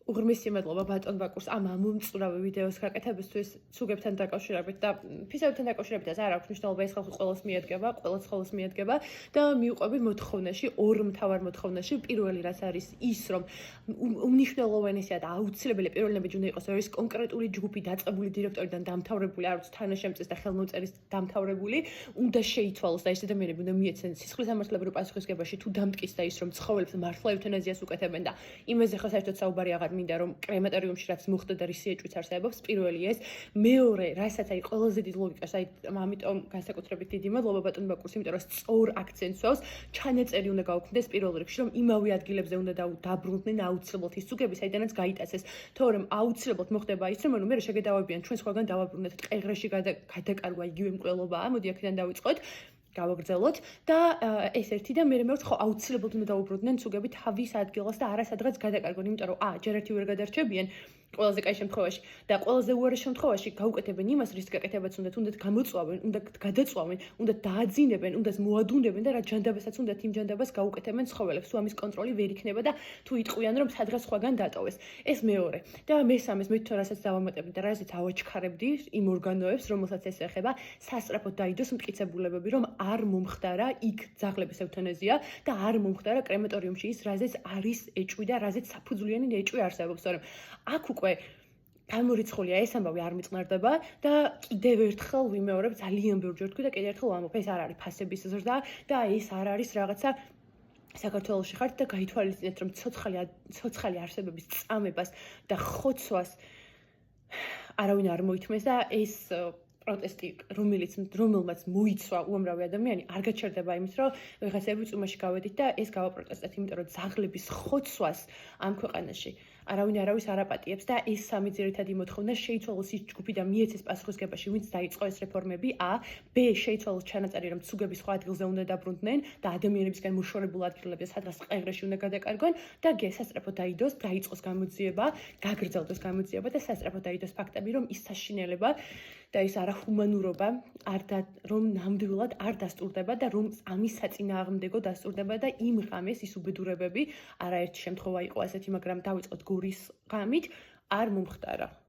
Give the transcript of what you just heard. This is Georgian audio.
უღრმესი მადლობა ბატონ ბაკურს ამ ამომწურავი ვიდეოს გაკეთებისთვის ცუგებთან დაკავშირებით და ფისებთან დაკავშირებითაც არ აქვს მნიშვნელობა ეს ხალხი ყოველს მიადგება, ყოველს ხოლოს მიადგება და მიუყვებით მოთხოვნაში, ორ მთავარ მოთხოვნაში პირველი რაც არის ის რომ უმნიშვნელოვანესია და აუცილებელია პირველი ნაბიჯი უნდა იყოს ის კონკრეტული ჯგუფი დაწყებული დირექტორიდან დამთავრებული არ ვიცი თანაშემწეს და ხელმოწერის დამთავრებული უნდა შეიცვალოს და ეს ადამიანები უნდა მიეცენ სისხლის სამართლებრივ პასუხისმგებაში თუ დამტკის და ის რომ ცხოველებს მართლა ევთანაზიას უკეთებენ და იმაზე ხო საერთოდ საუბარი აღარ მინდა რომ კრემატორიუმში რაც მოხდა და რის სიეჭვიც არსებობს პირველი ეს მეორე რასაც აი ყველაზე დიდ ლოგიკას აი ამიტომ განსაკუთრებით დიდი მადლობა ბატონ ბაკურს იმიტომ რომ სწორ აქცენტს ვავს ჩანაწერი უნდა გაუქმდეს პირველ რიგში რომ იმავე ადგილებზე უნდა დაბრუნდნენ აუცილებლად ის ზუგები საიდანაც გაიტაცეს თორემ აუცილებლად მოხდება ის რომ მე შეგედავებიან ჩვენ სხვაგან დავაბრუნდეთ ყეღრეში გადაკარგვა იგივე მკვლელობაა მოდი აქედან დავიწყოთ გავაგრძელოთ და ეს ერთი და მე მეც ხო აუცილებლად უნდა დაუბრუნდნენ ზუგები თავის ადგილას და არასადღაც გადაკარგონ იმიტომ რომ ჯერ ერთი ვერ გადარჩებიან ყველაზე კაი შემთხვევაში და ყველაზე უარეს შემთხვევაში გაუკეთებენ იმას რის გაკეთებაც უნდათ გამოწვავენ, უნდა გადაწვავენ, უნდა დააძინებენ, უნდა მოადუნებენ და რა ჯანდაბასაც უნდათ იმ ჯანდაბას გაუკეთებენ ცხოველებს. თუ ამის კონტროლი ვერ იქნება და თუ იტყვიან რომ სადღაც სხვაგან დატოვეს. ეს მეორე. და მესამეს მე თვითონ რასაც დავამატებდი და რასაც ავაჩქარებდი იმ ორგანოებს, რომელსაც ეს ეხება, სასწრაფოდ დაიდოს მტკიცებულებები, რომ არ მომხდარა იქ ძაღლების ევთანაზია და არ მომხდარა კრემატორიუმში ის, რაზეც არის ეჭვი და რაზეც საფუძვლიანი ეჭვი არსებობს, თორემ აქ უკვე გამორიცხულია ეს ამბავი არ მიწყნარდება და კიდევ ერთხელ ვიმეორებ ძალიან ბევრჯერ თქვი და კიდევ ერთხელ ვამბობ ეს არ არის ფასების ზრდა და ეს არ არის რაღაცა საქართველოში ხართ და გაითვალისწინეთ რომ ცოცხალი არსებების წამებას და ხოცვას არავინ არ მოითმეს და ეს პროტესტი რომელმაც მოიცვა უამრავი ადამიანი არ გაჩერდება იმის რომ ვიღაცები წუმაში გავედით და ეს გავაპროტესტეთ იმიტომ რომ ძაღლების ხოცვას ამ ქვეყანაში არავინ არავის არ აპატიებს და ეს სამი ძირითადი მოთხოვნა შეიცვალოს ის ჯგუფი და მიეცეს პასუხისგებაში ვინც დაიწყო ეს რეფორმები ბ შეიცვალოს ჩანაწერი რომ ცუგები სხვა ადგილზე უნდა დაბრუნდნენ და ადამიანებისგან მოშორებულ ადგილებზე სადღაც ყეღრეში უნდა გადაკარგონ და გ სასწრაფოდ დაიწყოს გამოძიება გაგრძელდეს გამოძიება და სასწრაფოდ დაიდოს ფაქტები რომ ის საშინელება და ის არახუმანურობა რომ ნამდვილად არ დასტურდება და რომ ამის საწინააღმდეგო დასტურდება და იმ ღამეს ის უბედურებები არაერთი შემთხვევა იყო ასეთი მაგრამ დავიწყოთ გორის ღამით არ მომხდარა